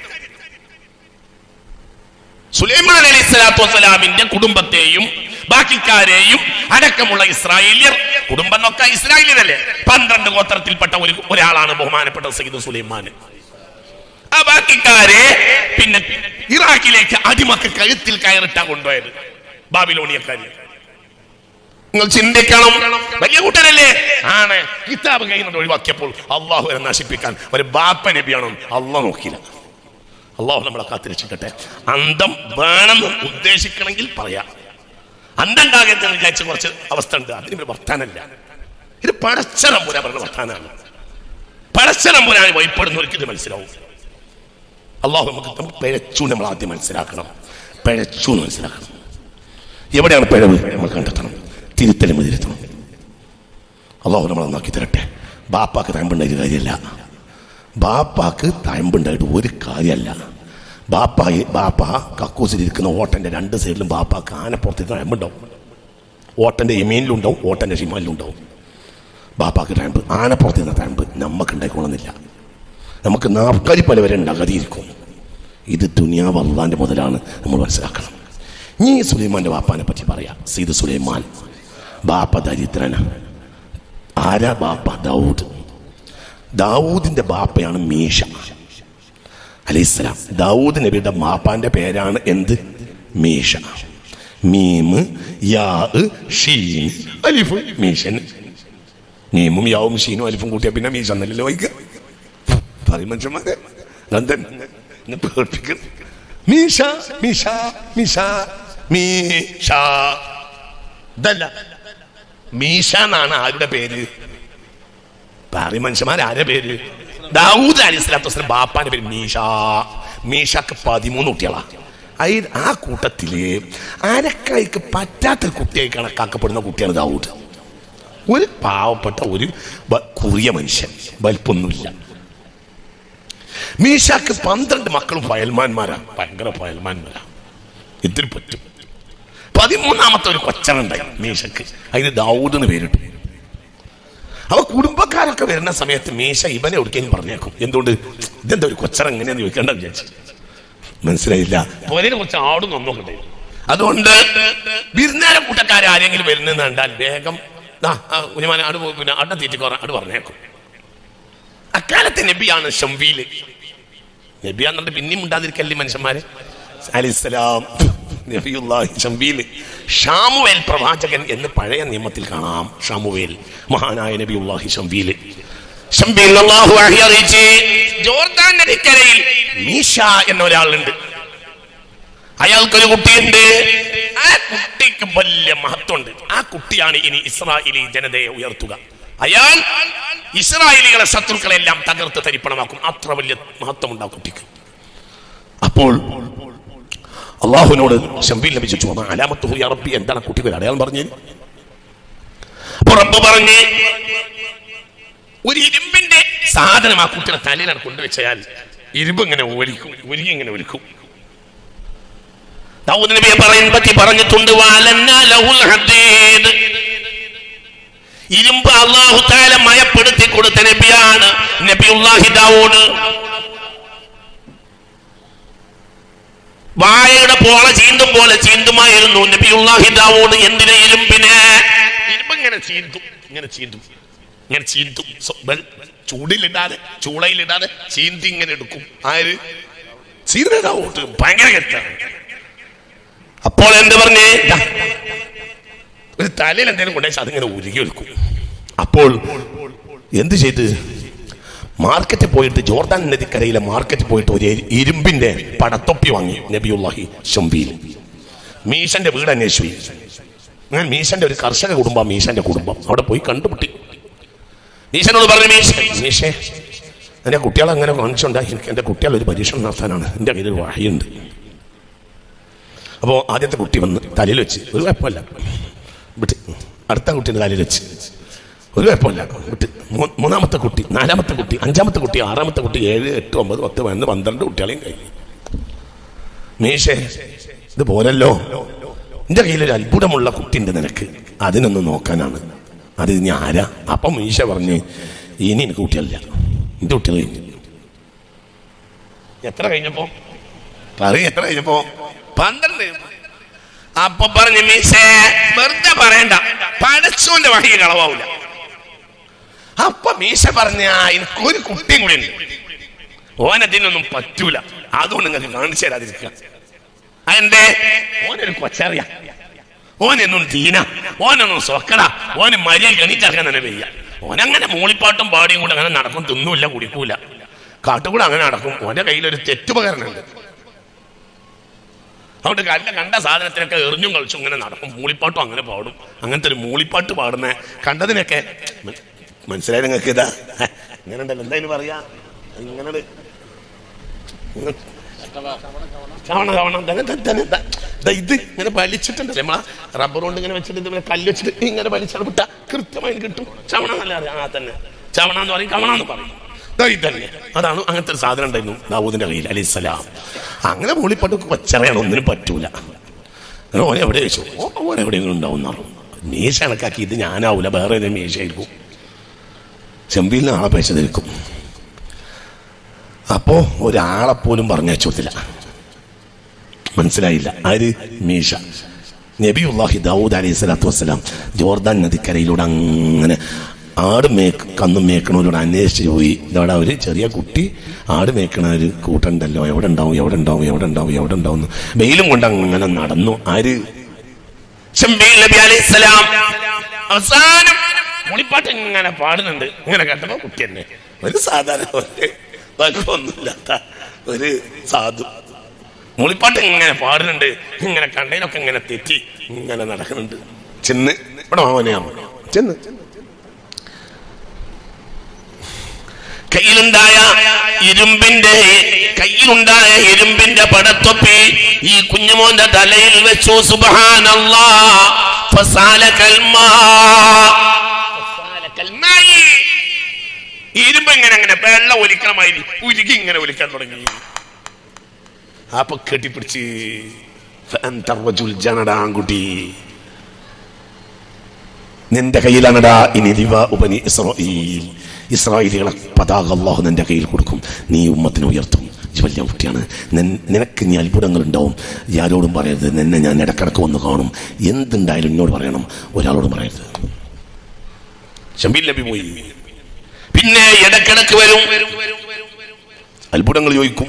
സുലൈമാൻ അലൈഹിസ്സലാത്തു വസ്സലാമിന്റെ കുടുംബത്തെയും ബാക്കിക്കാരെയും അടക്കമുള്ള ഇസ്രായേലിയർ, കുടുംബം എന്നൊക്കെ ഇസ്രായേലിയരല്ലേ, 12 ഗോത്രത്തിൽപ്പെട്ട ഒരാളാണ് ബഹുമാനപ്പെട്ട സയ്യിദ് സുലൈമാൻ. ആ ബാക്കിക്കാരെ പിന്നെ ഇറാഖിലേക്ക് അടിമക്ക് കഴുത്തിൽ കയറിട്ടാ കൊണ്ടുപോയത് ബാബിലോണിയക്കാര്. നിങ്ങൾ ചിന്തിക്കണം, വലിയ കൂട്ടരല്ലേ ആണ്. കിതാബ് കയ്യിൽ ഒഴിവാക്കിയപ്പോൾ അള്ളാഹുവിനെ നശിപ്പിക്കാൻ ഒരു ബാപ്പ നബിയാണോ അള്ളാഹ് നോക്കിയില്ല. അള്ളാഹു നമ്മളെ കാത്തിരക്ഷിക്കട്ടെ. അന്തം വേണമെന്ന് ഉദ്ദേശിക്കണമെങ്കിൽ പറയാം. അന്തം ഉണ്ടാകരുതെന്ന് വിചാരിച്ച കുറച്ച് അവസ്ഥ ഉണ്ട്. അതിന് വർത്താനല്ല. ഇത് പടച്ചതമ്പുരാൻ പറഞ്ഞ വർത്താനാണ്. പടച്ചതമ്പുരാൻ ഭയപ്പെടുന്നവർക്ക് ഇത് മനസ്സിലാവും. അള്ളാഹു നമുക്ക് പിഴച്ചു നമ്മൾ ആദ്യം മനസ്സിലാക്കണം. പിഴച്ചു എന്ന് മനസ്സിലാക്കണം. എവിടെയാണ് പിഴവ് നമ്മൾ കണ്ടെത്തണം, തിരുത്തലും തിരുത്തണം. അള്ളാഹു നമ്മൾ നന്നാക്കി തരട്ടെ. ബാപ്പാക്ക് തഴമ്പുണ്ടായിട്ട് കാര്യമല്ല. ബാപ്പാക്ക് തഴമ്പുണ്ടായിട്ട് ഒരു കാര്യമല്ല. ബാപ്പ കക്കൂസിലിരിക്കുന്ന ഓട്ടൻ്റെ 2 സൈഡിലും ബാപ്പാക്ക് ആനപ്പുറത്തേക്ക് തഴമ്പുണ്ടാവും. ഓട്ടൻ്റെ യമീനിലും ഉണ്ടാവും, ഓട്ടൻ്റെ ഷിമാലിലും ഉണ്ടാവും. ബാപ്പാക്ക് തഴമ്പ്, ആനപ്പുറത്തുനിന്ന് തഴമ്പ് നമുക്ക് ഉണ്ടായിക്കൊള്ളുന്നില്ല. നമുക്ക് 40 പല വരെ ഉണ്ടാകാതിരിക്കും. ഇത് ദുനിയാവ് അള്ളാന്റെ മുതലാണ്, നമ്മൾ മനസ്സിലാക്കണം. ഈ സുലൈമാന്റെ ബാപ്പാനെ പറ്റി പറയാം. സയ്യിദ് സുലൈമാൻ ബാപ്പ ദരിദ്രനാ. ആരാ ബാപ്പ? ദാവൂദിന്റെ ബാപ്പയാണ് മീശ അലൈഹിസ്സലാം. ദാവൂദ് നബിയുടെ ബാപ്പാന്റെ പേരാണ് എന്ത്? മീശ. മീമ് യാ ഷീൻ അലിഫ് മീശൻ. മീമും യാവും ഷീനും അലിഫും കൂട്ടിയാ പിന്നെ മീശ എന്നല്ലോ വായിക്കുക. പറയും മനുഷ്യന്മാരെ മീശ മീശ മീശ മീശ. ഇതല്ല, മീശ എന്നാണ് ആരുടെ പേര്? പറയും മനുഷ്യന്മാർ ആരുടെ പേര്? ദാവൂദ് അലൈഹിസ്സലാത്തു വസ്സലാം ബാപ്പാന്റെ പേര് മീശ. മീശക്ക് 13 കുട്ടികളാ. ആ കൂട്ടത്തില് അരക്കായിക്ക് പറ്റാത്ത കുട്ടിയായി കണക്കാക്കപ്പെടുന്ന കുട്ടിയാണ് ദാവൂദ്. ഒരു പാവപ്പെട്ട ഒരു കുറിയ മനുഷ്യൻ, വലിപ്പൊന്നുമില്ല. മീശക്ക് 12 മക്കളും ഫയൽമാന്മാരാ, ഭയങ്കര ഫയൽമാന്മാരാ. ഇതിന് പറ്റും. 13ാമത്തെ ഒരു കൊച്ചനുണ്ടായി മീശക്ക്. അതിന് ദാവൂദ് എന്ന് പേരിട്ടു. അവ കുടുംബക്കാരൊക്കെ വരുന്ന സമയത്ത് മീശ ഇവനെ ഒടുക്കേലും പറഞ്ഞേക്കും. എന്തുകൊണ്ട്? ഇതെന്താ ഒരു കൊച്ചൻ എങ്ങനെയാന്ന് ചോദിക്കേണ്ട വിചാരിച്ചു. മനസ്സിലായില്ല. പോരനെ കുറച്ച് ആടും നന്നോക്കട്ടെ. അതുകൊണ്ട് വിരുന്നേരം കൂട്ടക്കാരെ ആരെങ്കിലും വരുന്നെന്ന് കണ്ടാൽ വേഗം ഉനിമാൻ ആട് പിന്നെ അട തീറ്റിക്കോറ ആട് പറഞ്ഞേക്കും. അക്കാലത്തെ നബിയാണ് ശംവീല്. നബിയാന്നുണ്ട് പിന്നെയും ഉണ്ടാതിരിക്കല്ലേ മനുഷ്യന്മാരെ. അലൈഹിസ്സലാം നബിയുല്ലാഹി ശംവീല്. ഷാമുവേൽ പ്രവാചകൻ എന്ന് പഴയ നിയമത്തിൽ കാണാം. ഷാമുവേൽ മഹാനായ നബിയുല്ലാഹി ശംവീല്. അല്ലാഹു അറിയിച്ച് ജോർദാൻ നദിക്കരയിൽ മീശ എന്ന ഒരാളുണ്ട്. അയാൾക്കൊരു കുട്ടിയുണ്ട്. ആ കുട്ടിക്ക് വലിയ മഹത്വമുണ്ട്. ആ കുട്ടിയാണ് ഇനി ഇസ്രായേലി ജനതയെ ഉയർത്തുക. അയാൾ ഇസ്രായേലികളെ ശത്രുക്കളെല്ലാം തകർത്ത് തരിപ്പണമാക്കും. അത്ര വലിയ മഹത്വമുണ്ട് ആ കുട്ടിക്ക്. അപ്പോൾ അള്ളാഹുവിനോട് ശംവീൽ നബി ചോദിച്ചു, അലാമത്തുഹു യാ റബ്ബി, എന്താണ് കുട്ടിക്ക് അടയാളം പറഞ്ഞു? അപ്പോൾ റബ്ബ് പറഞ്ഞ്, ഒരു ഇരുമ്പിന്റെ സാധനം ആ കുട്ടിയുടെ തലയിലാണ് കൊണ്ടുവച്ചാൽ ഇരുമ്പ് ഇങ്ങനെ ഒരുങ്ങി ഇങ്ങനെ ഒരുക്കും. ദാവൂദ് നബിയെ പറ്റി പറഞ്ഞിട്ടുണ്ട്, ഇരുമ്പ് അല്ലാഹു തആല മയപ്പെടുത്തി കൊടുത്ത നബിയാണ് നബിയുല്ലാഹി ദാവൂദ്. വായയുടെ പോള ചീന്തും പോലെ ചീന്തുമായിരുന്നു നബിയുല്ലാഹി ദാവൂദ്. എന്തിനെ? ഇരുമ്പ് ഇങ്ങനെ ചീന്തും ചൂടിലിടാതെ ചൂളയിലിടാതെ ചീന്തി ഇങ്ങനെ എടുക്കും. ആര്? ദാവൂദ്. ഭയങ്കര കെട്ടാണ്. അപ്പോൾ എന്ത് പറഞ്ഞേ? ഒരു തലയിൽ എന്തെങ്കിലും കൊണ്ടുവച്ചാൽ അതിങ്ങനെ ഉരുകി എടുക്കും. അപ്പോൾ എന്ത് ചെയ്ത്? മാർക്കറ്റിൽ പോയിട്ട്, ജോർദാൻ നദിക്കരയിലെ മാർക്കറ്റിൽ പോയിട്ട് ഒരു ഇരുമ്പിന്റെ പടത്തൊപ്പി വാങ്ങി നബിയുല്ലാഹി ശംവീൽ. മീശന്റെ വീട് അന്വേഷിച്ചു. ഞാൻ മീശന്റെ ഒരു കർഷക കുടുംബം, മീശന്റെ കുടുംബം അവിടെ പോയി കണ്ടുപിട്ടി. മീശനോട് പറഞ്ഞു, മീശേ എൻ്റെ കുട്ടികളെ അങ്ങനെ കാണിച്ചുണ്ടായി. എൻ്റെ കുട്ടികൾ ഒരു പരീക്ഷണം നടത്താനാണ്, എൻ്റെ കയ്യിൽ ഒരു വഴിയുണ്ട്. അപ്പോൾ ആദ്യത്തെ കുട്ടി വന്ന് തലയിൽ വെച്ച്, ഒരു കുഴപ്പമില്ല, അടുത്ത കുട്ടീൻ്റെ തലയിൽ വെച്ച് ഒരു കുഴപ്പമില്ല. മൂന്നാമത്തെ കുട്ടി, നാലാമത്തെ കുട്ടി, അഞ്ചാമത്തെ കുട്ടി, ആറാമത്തെ കുട്ടി, 7, 8, 9, 10, 11, 12 കുട്ടികളെയും കഴിഞ്ഞു. മീശേ ഇത് പോരല്ലോ, എൻ്റെ കയ്യിലൊരു അത്ഭുതമുള്ള കുട്ടിയുണ്ട് നിനക്ക്, അതിനൊന്ന് നോക്കാനാണ്. അത് ഇനി ആരാ? അപ്പം മീശ പറഞ്ഞ് ഇനി എനിക്ക് കുട്ടികളില്ല, എൻ്റെ കുട്ടികൾ കഴിഞ്ഞു. എത്ര കഴിഞ്ഞപ്പോ എത്ര കഴിഞ്ഞപ്പോ 12. അപ്പൊ പറഞ്ഞു മീശേ വെറുതെ പറയണ്ട, പടച്ചോന്റെ വഴി കളവാവൂല. അപ്പൊ മീശ പറഞ്ഞ എനിക്കൊരു കുട്ടിയും കൂടി ഉണ്ട്, ഓനതിനൊന്നും പറ്റൂല, അതുകൊണ്ട് നിങ്ങൾക്ക് കാണിച്ചു തരാതിരിക്കുക. അതെന്തേ? ഓനൊരു കൊച്ചറിയ, ഓനൊന്നും തീന, ഓനൊന്നും സ്വക്കട, ഓന് മര്യാദ ഗണിച്ചറക്കാൻ തന്നെ വയ്യ. ഓനങ്ങനെ മൂളിപ്പാട്ടും പാടിയും കൂടെ അങ്ങനെ നടക്കും, തിന്നൂല്ല കുടിക്കൂല, കാട്ടുകൂടെ അങ്ങനെ നടക്കും. ഓന്റെ കയ്യിലൊരു തെറ്റുപകരണുണ്ട്, അതുകൊണ്ട് കണ്ട സാധനത്തിനൊക്കെ എറിഞ്ഞും കളിച്ചും ഇങ്ങനെ നടക്കും, മൂളിപ്പാട്ടും അങ്ങനെ പാടും. അങ്ങനത്തെ ഒരു മൂളിപ്പാട്ട് പാടുന്ന കണ്ടതിനൊക്കെ മനസ്സിലായി നിങ്ങൾക്ക്? ഇതാ ഇങ്ങനെ ഉണ്ടല്ലോ, എന്തായാലും പറയാ, ഇങ്ങനെ ഇത് ഇങ്ങനെ വലിച്ചിട്ടുണ്ട് നമ്മളാ റബ്ബർ കൊണ്ട് ഇങ്ങനെ വെച്ചിട്ട് ഇങ്ങനെ കല്ല് വെച്ചിട്ട് ഇങ്ങനെ വലിച്ചാൽ വിട്ടാ കൃത്യമായി കിട്ടും. ചവണ നല്ല അറിയാം, ആ തന്നെ ചവണ എന്ന് പറയും, കവണ എന്ന് പറയും. തന്നെ അതാണ്. അങ്ങനത്തെ ഒരു സാധനം ഉണ്ടായിരുന്നു ദാവൂദിന്റെ കയ്യിൽ അലൈഹിസ്സലാം. അങ്ങനെ മൂളിപ്പാട്ട് കൊച്ചറയാണ്, ഒന്നിനും പറ്റൂല. ഓനെ എവിടെ വെച്ചു, ഓൻ എവിടെയെങ്കിലും ഉണ്ടാവും എന്നാണ്. മീശ കണക്കാക്കി ഇത് ഞാനാവൂല, വേറെ ഏതെങ്കിലും മീശയായിരിക്കും, ചെമ്പിയിൽ നിന്ന് ആളെ പൈസ ധരിക്കും. അപ്പോ ഒരാളെപ്പോലും പറഞ്ഞയച്ചില്ല, മനസ്സിലായില്ല. ആര്? മീശ. നബിയുല്ലാഹി ദാവൂദ് അലൈഹി സ്വലാത്തു വസ്സലാം ജോർദാൻ നദിക്കരയിലൂടെ അങ്ങനെ കന്നും മേക്കണവരോട് അന്വേഷിച്ച് പോയി. ഇതവിടെ ഒരു ചെറിയ കുട്ടി ആട് മേക്കണ ഒരു കൂട്ടുണ്ടല്ലോ, എവിടെ ഉണ്ടാവും വെയിലും കൊണ്ട് അങ്ങനെ നടന്നു. ആര്? ശംബീൽ നബി അലൈഹിസ്സലാം. അവസാനം മൂളിപ്പാട്ട് ഇങ്ങനെ പാടുന്നുണ്ട്. ഇങ്ങനെ കേട്ടപ്പോ കുട്ടി തന്നെ ഒരു സാധാരണ ഒന്നുമില്ലാത്ത ഒരു സാധു മൂളിപ്പാട്ട് ഇങ്ങനെ പാടുന്നുണ്ട്. ഇങ്ങനെ കണ്ടതിനൊക്കെ ഇങ്ങനെ തെറ്റി ഇങ്ങനെ നടക്കുന്നുണ്ട്. ചെന്ന് ഇവിടെ മാവനെയാമോ ചെന്ന് കയ്യിലുണ്ടായ ഇരുമ്പിന്റെ പടത്തൊപ്പി ഈ കുഞ്ഞുമോന്റെ തലയിൽ വെച്ചു. സുബ്ഹാനല്ലാഹ്. ഇരുമ്പ് ഇങ്ങനെ അങ്ങനെ വെള്ളം ഒലിക്കണമായി ഉരുകി ഇങ്ങനെ ഒലിക്കാൻ തുടങ്ങി. അപ്പൊ കെട്ടിപ്പിടിച്ച് ആൺകുട്ടി, നിന്റെ കയ്യിലാണടാ ഇനി ഉപനി ഇസ്രായേൽ, ഇസ്രായേലികളെ പതാക അല്ലാഹു നിന്റെ കയ്യിൽ കൊടുക്കും, നീ ഉമ്മത്തിനെ ഉയർത്തും. വലിയ കുട്ടിയാണ്, നിനക്ക് ഇനി അത്ഭുതങ്ങൾ ഉണ്ടാവും. ആരോടും പറയരുത്, നിന്നെ ഞാൻ ഇടക്കിടക്ക് വന്ന് കാണും, എന്തുണ്ടായാലും എന്നോട് പറയണം, ഒരാളോടും പറയരുത്. ശംബീൽ നബി പോയി. പിന്നെ ഇടക്കിടക്ക് വരും, അത്ഭുതങ്ങൾ ചോദിക്കും.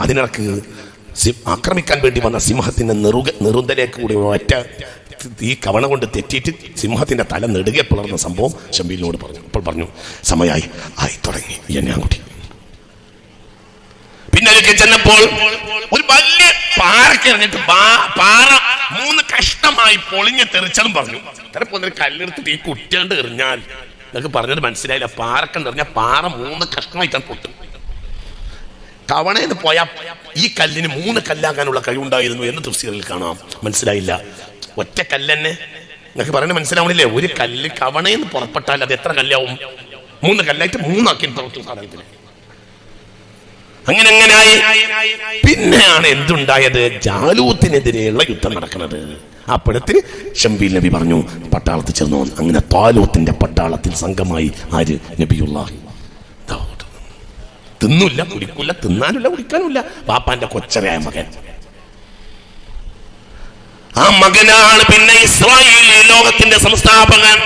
അതിനിടക്ക് ആക്രമിക്കാൻ വേണ്ടി വന്ന സിംഹത്തിന്റെ നെറുന്തലേക്ക് കൂടി ഒറ്റ ഈ കവണ കൊണ്ട് തെറ്റിയിട്ട് സിംഹത്തിന്റെ തല നെടുകെ പിളർന്ന സംഭവം ശംബീലിനോട് പറഞ്ഞു. അപ്പോൾ പറഞ്ഞു, സമയമായി ആയി തുടങ്ങി ഞാൻ കുട്ടി. പിന്നെ ഒരിക്കൽ ചെന്നപ്പോൾ ഒരു വലിയ പാറയ്ക്ക് എറിഞ്ഞിട്ട് പാറ 3 കഷ്ണമായി പൊളിഞ്ഞ് തെറിച്ചതും പറഞ്ഞു. ചിലപ്പോൾ ഒരു കല്ലെടുത്തിട്ട് ഈ കുട്ടിയാണ്ട് എറിഞ്ഞാൽ, നിങ്ങൾക്ക് പറഞ്ഞത് മനസ്സിലായില്ല, പാറക്കണ്ട് എറിഞ്ഞാൽ പാറ 3 കഷ്ണമായിട്ടാണ് പൊട്ടും. കവണയിൽ പോയാൽ ഈ കല്ലിന് 3 കല്ലാകാനുള്ള കഴിവുണ്ടായിരുന്നു എന്ന് തഫ്സീറിൽ കാണാം. മനസ്സിലായില്ല, ഒറ്റ കല്ലെന്നെ നിങ്ങൾക്ക് പറയുന്നത് മനസ്സിലാവണില്ലേ? ഒരു കല്ല് കവണയിൽ നിന്ന് പുറപ്പെട്ടാൽ അത് എത്ര കല്ലാവും? 3 കല്ലായിട്ട് 3 ആക്കി പുറത്തു സാധനത്തിന്. അങ്ങനെയായി. പിന്നെയാണ് എന്തുണ്ടായത്? ജാലൂത്തിനെതിരെയുള്ള യുദ്ധം നടക്കുന്നത്. അപ്പോഴത്തിന് ശംബീൽ നബി പറഞ്ഞു, പട്ടാളത്തിൽ ചെന്നു. അങ്ങനെ താലൂത്തിന്റെ പട്ടാളത്തിൽ സംഘമായി ആര്? നബിയുള്ളാഹി ദാവൂദ്. തിന്നില്ല, കുടിക്കില്ല, തിന്നാനില്ല, കുടിക്കാനുമില്ല. ബാപ്പാന്റെ കൊച്ചറയായ മകൻ. ആ മകനാണ് പിന്നെ ഇസ്രായേൽ ലോകത്തിന്റെ സംസ്ഥാപകൻ.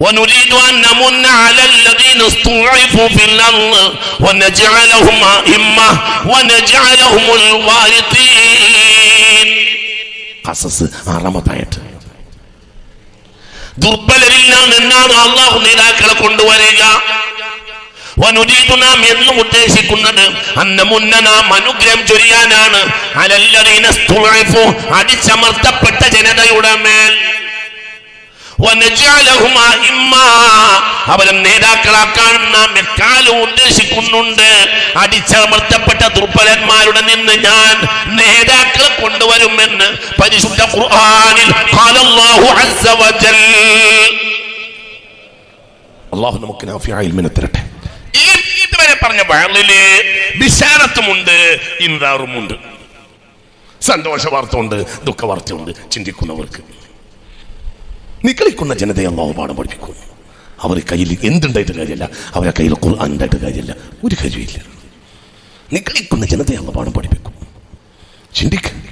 ونريد أن نمن على الذين استضعفوا في الأرض ونجعلهم أئمة ونجعلهم الوارثين. ഖസസ് 6-ാമത്തെ ആയത്ത്. ദുർബലരിൽ നിന്നാണ് അല്ലാഹു നേതാക്കളെ കൊണ്ടുവരിക. വനുരീദു, നാം എന്നും ഉദ്ദേശിക്കുന്നത് നാം അനുഗ്രഹം ചൊരിയാനാണ്. അലല്ലദീന ഇസ്തുഅഫു, അടിച്ചമർത്തപ്പെട്ട ജനതയുടെ മേൽ. അവരെ നേതാക്കളാക്കാൻ നാം എക്കാലം ഉദ്ദേശിക്കുന്നുണ്ട്. അടിച്ചമർത്തപ്പെട്ട ദുർബലന്മാരുടെ നിന്ന് ഞാൻ നേതാക്കളെ കൊണ്ടുവരുമെന്ന് പരിശുദ്ധ ഖുർആനിൽ ഖാലല്ലാഹു അസ്സ വജൽ. അല്ലാഹു നമുക്ക് നാഫിയായ ഇൽമിനെ തരട്ടെ. ഇതുവരെ പറഞ്ഞ വഅലില് ബിശാറത്തുമുണ്ട്, ഇൻദാറുമുണ്ട്. സന്തോഷ വാർത്തയുണ്ട്, ദുഃഖ വാർത്തയുണ്ട്. ചിന്തിക്കുന്നവർക്ക് നിക്കളിക്കുന്ന ജനതയെ അല്ലാഹു പാഠം പഠിപ്പിക്കും. അവരുടെ കയ്യിൽ എന്തുണ്ടായിട്ട് കാര്യമില്ല, അവരുടെ കയ്യിൽ ഖുർആൻ ഉണ്ടായിട്ട് കാര്യമില്ല, ഒരു കാര്യമില്ല. നിക്കളിക്കുന്ന ജനതയെ അല്ലാഹു പാഠം പഠിപ്പിക്കും. ചിന്തിക്കണം.